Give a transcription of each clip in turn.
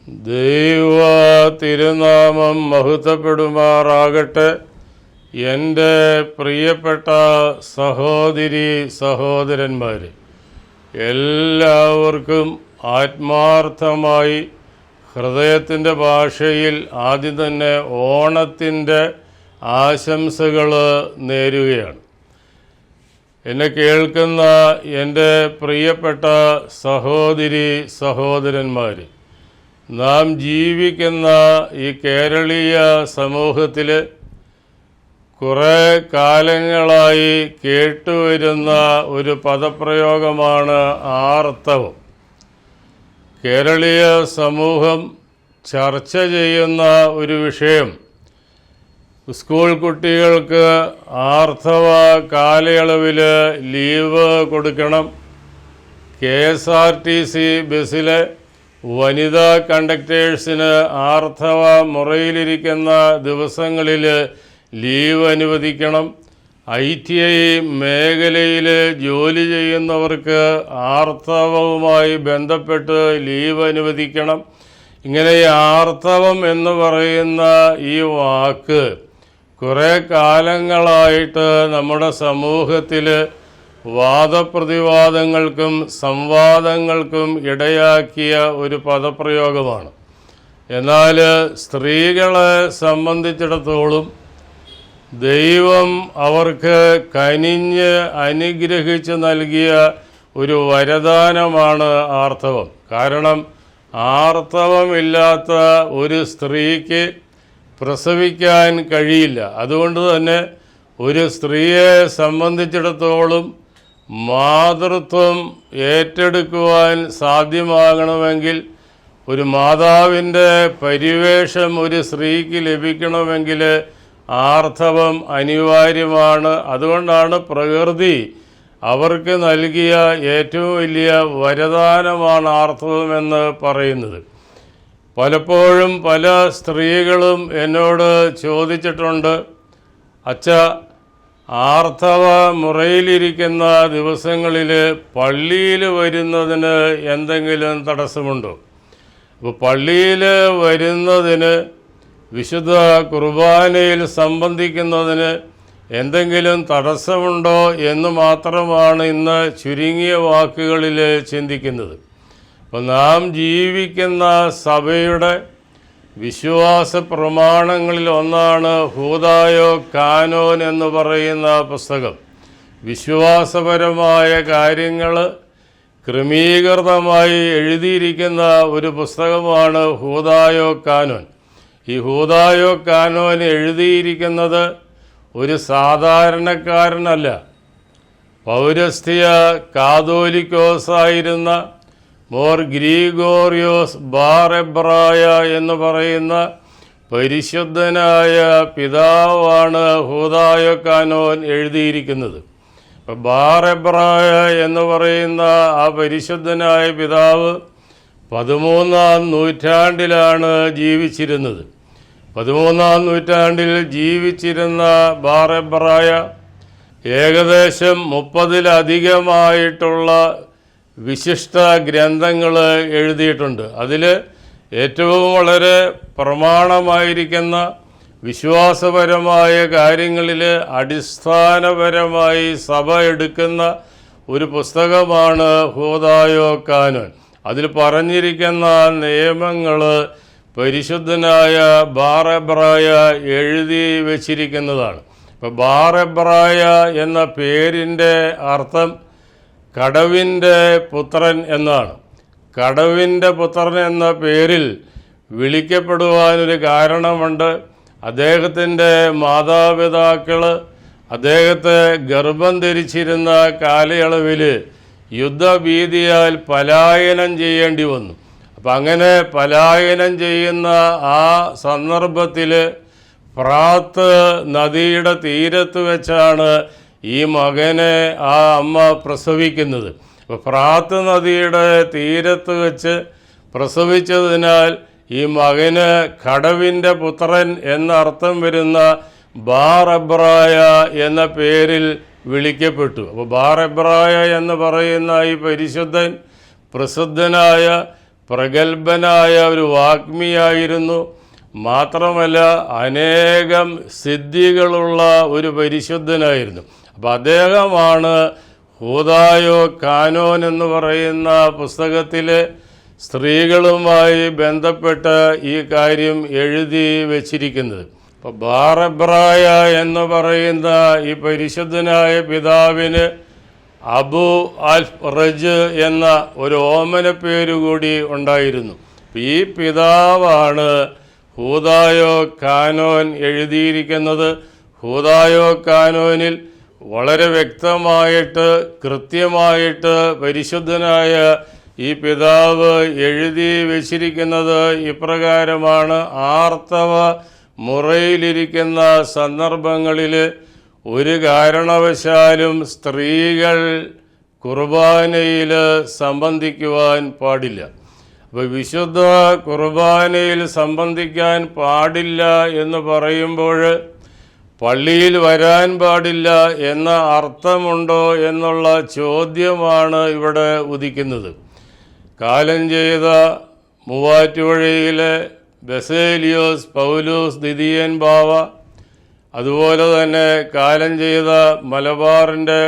ദൈവ തിരുനാമം മഹത്വപ്പെടുമാറാകട്ടെ. എൻ്റെ പ്രിയപ്പെട്ട സഹോദരി സഹോദരന്മാർ, എല്ലാവർക്കും ആത്മാർത്ഥമായി ഹൃദയത്തിൻ്റെ ഭാഷയിൽ ആദ്യം തന്നെ ഓണത്തിൻ്റെ ആശംസകൾ നേരുകയാണ്. എന്നെ കേൾക്കുന്ന എൻ്റെ പ്രിയപ്പെട്ട സഹോദരി സഹോദരന്മാർ, നാം ജീവിക്കുന്ന ഈ കേരളീയ സമൂഹത്തിൽ കുറേ കാലങ്ങളായി കേട്ടുവരുന്ന ഒരു പദപ്രയോഗമാണ് ആർത്തവം. കേരളീയ സമൂഹം ചർച്ച ചെയ്യുന്ന ഒരു വിഷയം, സ്കൂൾ കുട്ടികൾക്ക് ആർത്തവ കാലയളവിൽ ലീവ് കൊടുക്കണം, KSRTC ബസ്സിലെ വനിതാ കണ്ടക്ടേഴ്സിന് ആർത്തവ മുറയിലിരിക്കുന്ന ദിവസങ്ങളിൽ ലീവ് അനുവദിക്കണം, ITI മേഖലയിൽ ജോലി ചെയ്യുന്നവർക്ക് ആർത്തവവുമായി ബന്ധപ്പെട്ട് ലീവ് അനുവദിക്കണം. ഇങ്ങനെ ആർത്തവം എന്ന് പറയുന്ന ഈ വാക്ക് കുറേ കാലങ്ങളായിട്ട് നമ്മുടെ സമൂഹത്തിൽ വാദപ്രതിവാദങ്ങൾക്കും സംവാദങ്ങൾക്കും ഇടയാക്കിയ ഒരു പദപ്രയോഗമാണ്. എന്നാൽ സ്ത്രീകളെ സംബന്ധിച്ചിടത്തോളം ദൈവം അവർക്ക് കനിഞ്ഞ് അനുഗ്രഹിച്ച് നൽകിയ ഒരു വരദാനമാണ് ആർത്തവം. കാരണം ആർത്തവമില്ലാത്ത ഒരു സ്ത്രീക്ക് പ്രസവിക്കാൻ കഴിയില്ല. അതുകൊണ്ട് തന്നെ ഒരു സ്ത്രീയെ സംബന്ധിച്ചിടത്തോളം മാതൃത്വം ഏറ്റെടുക്കുവാൻ സാധ്യമാകണമെങ്കിൽ, ഒരു മാതാവിൻ്റെ പരിവേഷം ഒരു സ്ത്രീക്ക് ലഭിക്കണമെങ്കിൽ ആർത്തവം അനിവാര്യമാണ്. അതുകൊണ്ടാണ് പ്രകൃതി അവർക്ക് നൽകിയ ഏറ്റവും വലിയ വരദാനമാണ് ആർത്തവമെന്ന് പറയുന്നത്. പലപ്പോഴും പല സ്ത്രീകളും എന്നോട് ചോദിച്ചിട്ടുണ്ട്, അച്ഛാ, ആർത്തവ മുറയിലിരിക്കുന്ന ദിവസങ്ങളിൽ പള്ളിയിൽ വരുന്നതിന് എന്തെങ്കിലും തടസ്സമുണ്ടോ? അപ്പോൾ പള്ളിയിൽ വരുന്നതിന്, വിശുദ്ധ കുർബാനയിൽ സംബന്ധിക്കുന്നതിന് എന്തെങ്കിലും തടസ്സമുണ്ടോ എന്ന് മാത്രമാണ് ഇന്ന് ചുരുങ്ങിയ വാക്കുകളിൽ ചിന്തിക്കുന്നത്. അപ്പോൾ നാം ജീവിക്കുന്ന സഭയുടെ വിശ്വാസ പ്രമാണങ്ങളിൽ ഒന്നാണ് ഹൂദായോ കാനോൻ എന്ന് പറയുന്ന പുസ്തകം. വിശ്വാസപരമായ കാര്യങ്ങൾ ക്രമീകൃതമായി എഴുതിയിരിക്കുന്ന ഒരു പുസ്തകമാണ് ഹൂദായോ കാനോൻ. ഈ ഹൂദായോ കാനോൻ എഴുതിയിരിക്കുന്നത് ഒരു സാധാരണക്കാരനല്ല, പൗരസ്ത്യ കാതോലിക്കോസായിരുന്ന മോർ ഗ്രിഗോറിയോസ് ബാർ എബ്രായ എന്ന് പറയുന്ന പരിശുദ്ധനായ പിതാവാണ് ഹൂദായോ കാനോൻ എഴുതിയിരിക്കുന്നത്. ബാർ എബ്രായ എന്ന് പറയുന്ന ആ പരിശുദ്ധനായ പിതാവ് 13-ാം നൂറ്റാണ്ടിലാണ് ജീവിച്ചിരുന്നത്. 13-ാം നൂറ്റാണ്ടിൽ ജീവിച്ചിരുന്ന ബാർ എബ്രായ ഏകദേശം 30-ലധികമായിട്ടുള്ള വിശിഷ്ട ഗ്രന്ഥങ്ങൾ എഴുതിയിട്ടുണ്ട്. അതിൽ ഏറ്റവും വളരെ പ്രമാണമായിരിക്കുന്ന വിശ്വാസപരമായ കാര്യങ്ങളിൽ അടിസ്ഥാനപരമായി സഭ എടുക്കുന്ന ഒരു പുസ്തകമാണ് ഹൂദായോ കാനോൻ. അതിൽ പറഞ്ഞിരിക്കുന്ന നിയമങ്ങൾ പരിശുദ്ധനായ ബാർ എബ്രായ എഴുതി വച്ചിരിക്കുന്നതാണ്. ഇപ്പോൾ ബാർ എബ്രായ എന്ന പേരിൻ്റെ അർത്ഥം കടവിൻ്റെ പുത്രൻ എന്നാണ്. കടവിൻ്റെ പുത്രൻ എന്ന പേരിൽ വിളിക്കപ്പെടുവാനൊരു കാരണമുണ്ട്. അദ്ദേഹത്തിൻ്റെ മാതാപിതാക്കൾ അദ്ദേഹത്തെ ഗർഭം ധരിച്ചിരുന്ന കാലയളവിൽ യുദ്ധഭീതിയാൽ പലായനം ചെയ്യേണ്ടി വന്നു. അപ്പം അങ്ങനെ പലായനം ചെയ്യുന്ന ആ സന്ദർഭത്തിൽ ഫ്രാത്ത് നദിയുടെ തീരത്ത് വെച്ചാണ് ഈ മകനെ ആ അമ്മ പ്രസവിക്കുന്നത്. അപ്പോൾ ഫ്രാത്ത് നദിയുടെ തീരത്ത് വെച്ച് പ്രസവിച്ചതിനാൽ ഈ മകന് കടവിൻ്റെ പുത്രൻ എന്നർത്ഥം വരുന്ന ബാർ എബ്രായ എന്ന പേരിൽ വിളിക്കപ്പെട്ടു. അപ്പോൾ ബാർ എബ്രായ എന്ന് പറയുന്ന ഈ പരിശുദ്ധൻ പ്രസിദ്ധനായ പ്രഗത്ഭനായ ഒരു വാഗ്മിയായിരുന്നു. മാത്രമല്ല അനേകം സിദ്ധികളുള്ള ഒരു പരിശുദ്ധനായിരുന്നു. അപ്പം അദ്ദേഹമാണ് ഹൂദായോ കാനോൻ എന്ന് പറയുന്ന പുസ്തകത്തിൽ സ്ത്രീകളുമായി ബന്ധപ്പെട്ട് ഈ കാര്യം എഴുതി വച്ചിരിക്കുന്നത്. അപ്പോൾ ബാറബ്രായ എന്ന് പറയുന്ന ഈ പരിശുദ്ധനായ പിതാവിന് അബു അൽ റജ് എന്ന ഒരു ഓമന പേരുകൂടി ഉണ്ടായിരുന്നു. ഈ പിതാവാണ് ഹൂദായോ കാനോൻ എഴുതിയിരിക്കുന്നത്. ഹൂദായോ കാനോനിൽ വളരെ വ്യക്തമായിട്ട് കൃത്യമായിട്ട് പരിശുദ്ധനായ ഈ പിതാവ് എഴുതി വച്ചിരിക്കുന്നത് ഇപ്രകാരമാണ്: ആർത്തവ മുറയിലിരിക്കുന്ന സന്ദർഭങ്ങളിൽ ഒരു കാരണവശാലും സ്ത്രീകൾ കുർബാനയിൽ സംബന്ധിക്കുവാൻ പാടില്ല. അപ്പോൾ വിശുദ്ധ കുർബാനയിൽ സംബന്ധിക്കാൻ പാടില്ല എന്ന് പറയുമ്പോൾ പള്ളിയിൽ വരാൻ പാടില്ല എന്ന അർത്ഥമുണ്ടോ എന്നുള്ള ചോദ്യമാണ് ഇവിടെ ഉദിക്കുന്നത്. കാലം ചെയ്ത മൂവാറ്റുപുഴയിലെ ബസേലിയോസ് പൗലോസ് ദിദിയൻ ബാവ, അതുപോലെ തന്നെ കാലം ചെയ്ത മലബാറിൻ്റെ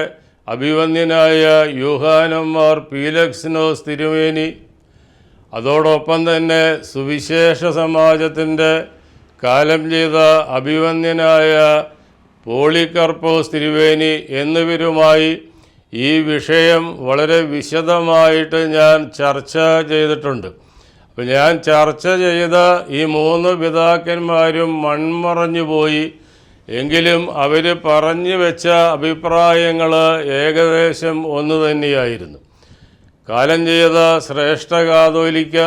അഭിവന്ദ്യനായ യൂഹാനന്മാർ പീലക്സിനോസ് തിരുമേനി, അതോടൊപ്പം തന്നെ സുവിശേഷ സമാജത്തിൻ്റെ കാലം ചെയ്ത അഭിവന്ദ്യനായ പോളികർപ്പോസ് തിരുവേനി എന്നിവരുമായി ഈ വിഷയം വളരെ വിശദമായിട്ട് ഞാൻ ചർച്ച ചെയ്തിട്ടുണ്ട്. അപ്പോൾ ഞാൻ ചർച്ച ചെയ്ത ഈ 3 പിതാക്കന്മാരും മൺമറഞ്ഞു പോയി. എങ്കിലും അവർ പറഞ്ഞു വെച്ച അഭിപ്രായങ്ങൾ ഏകദേശം ഒന്ന് തന്നെയായിരുന്നു. കാലം ചെയ്ത ശ്രേഷ്ഠ കാതോലിക്ക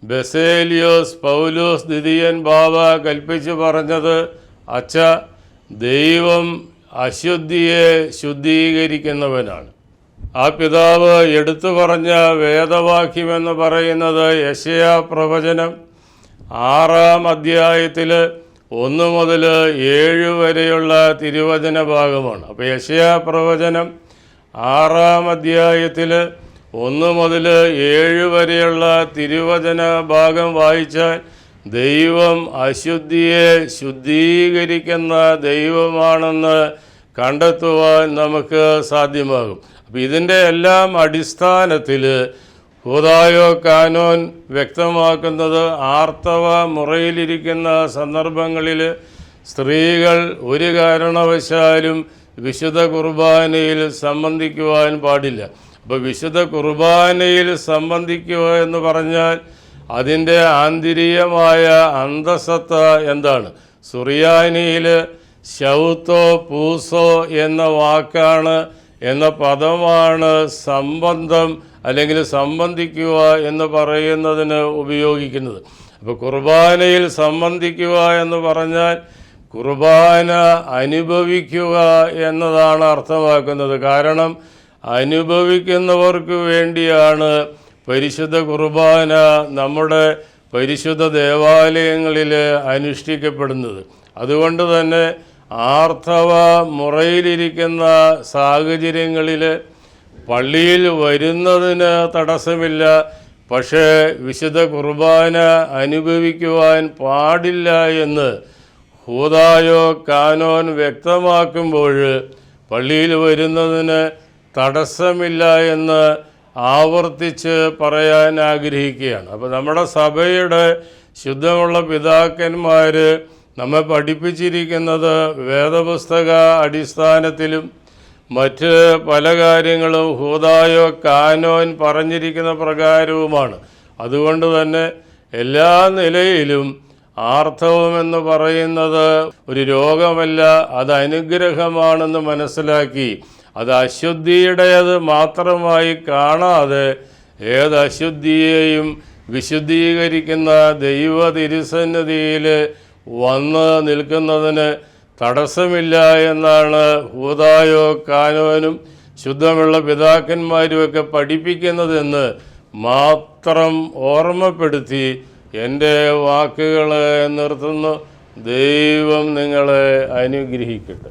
ബസേലിയോസ് പൗലോസ് ദിദിയൻ ബാവ കൽപ്പിച്ചു പറഞ്ഞത്, അച്ഛ, ദൈവം അശുദ്ധിയെ ശുദ്ധീകരിക്കുന്നവനാണ്. ആ പിതാവ് എടുത്തു പറഞ്ഞ വേദവാക്യമെന്ന് പറയുന്നത് യെശയ്യാ പ്രവചനം 6-ാം അധ്യായത്തിൽ 1 മുതൽ 7 വരെയുള്ള തിരുവചന ഭാഗമാണ്. അപ്പോൾ യെശയ്യാ പ്രവചനം 6-ാം അധ്യായത്തിൽ 1 മുതൽ 7 വരെയുള്ള തിരുവചന ഭാഗം വായിച്ചാൽ ദൈവം അശുദ്ധിയെ ശുദ്ധീകരിക്കുന്ന ദൈവമാണെന്ന് കണ്ടെത്തുവാൻ നമുക്ക് സാധ്യമാകും. അപ്പം ഇതിൻ്റെ എല്ലാം അടിസ്ഥാനത്തിൽ ഹൂദായോ കാനോൻ വ്യക്തമാക്കുന്നത് ആർത്തവ മുറയിലിരിക്കുന്ന സന്ദർഭങ്ങളിൽ സ്ത്രീകൾ ഒരു കാരണവശാലും വിശുദ്ധ കുർബാനയിൽ സംബന്ധിക്കുവാൻ പാടില്ല. അപ്പോൾ വിശുദ്ധ കുർബാനയിൽ സംബന്ധിക്കുക എന്ന് പറഞ്ഞാൽ അതിൻ്റെ ആന്തരികമായ അന്തസത്ത എന്താണ്? സുറിയാനിയിൽ ശൗത്തോ പൂസോ എന്ന വാക്കാണ്, എന്ന പദമാണ് സംബന്ധം അല്ലെങ്കിൽ സംബന്ധിക്കുക എന്ന് പറയുന്നതിന് ഉപയോഗിക്കുന്നത്. അപ്പോൾ കുർബാനയിൽ സംബന്ധിക്കുക എന്ന് പറഞ്ഞാൽ കുർബാന അനുഭവിക്കുക എന്നതാണ് അർത്ഥമാക്കുന്നത്. കാരണം അനുഭവിക്കുന്നവർക്ക് വേണ്ടിയാണ് പരിശുദ്ധ കുർബാന നമ്മുടെ പരിശുദ്ധ ദേവാലയങ്ങളിൽ അനുഷ്ഠിക്കപ്പെടുന്നത്. അതുകൊണ്ട് തന്നെ ആർത്തവ മുറയിലിരിക്കുന്ന സാഹചര്യങ്ങളിൽ പള്ളിയിൽ വരുന്നതിന് തടസ്സമില്ല, പക്ഷേ വിശുദ്ധ കുർബാന അനുഭവിക്കുവാൻ പാടില്ല എന്ന് ഹൂദായോ കാനോൻ വ്യക്തമാക്കുമ്പോൾ പള്ളിയിൽ വരുന്നതിന് തടസ്സമില്ല എന്ന് ആവർത്തിച്ച് പറയാൻ ആഗ്രഹിക്കുകയാണ്. അപ്പോൾ നമ്മുടെ സഭയുടെ ശുദ്ധമുള്ള പിതാക്കന്മാർ നമ്മെ പഠിപ്പിച്ചിരിക്കുന്നത് വേദപുസ്തക അടിസ്ഥാനത്തിലും മറ്റ് പല കാര്യങ്ങളും ഹൂദായോ കാനോൻ പറഞ്ഞിരിക്കുന്ന പ്രകാരവുമാണ്. അതുകൊണ്ട് തന്നെ എല്ലാ നിലയിലും ആർത്തവമെന്ന് പറയുന്നത് ഒരു രോഗമല്ല, അത് അനുഗ്രഹമാണെന്ന് മനസ്സിലാക്കി അത് അശുദ്ധിയുടേത് മാത്രമായി കാണാതെ ഏത് അശുദ്ധിയെയും വിശുദ്ധീകരിക്കുന്ന ദൈവ തിരുസന്നിധിയിൽ വന്ന് നിൽക്കുന്നതിന് തടസ്സമില്ല എന്നാണ് ഹൂദായോ കാനോനും ശുദ്ധമുള്ള പിതാക്കന്മാരുമൊക്കെ പഠിപ്പിക്കുന്നതെന്ന് മാത്രം ഓർമ്മപ്പെടുത്തി എൻ്റെ വാക്കുകളെ നിർത്തുന്നു. ദൈവം നിങ്ങളെ അനുഗ്രഹിക്കട്ടെ.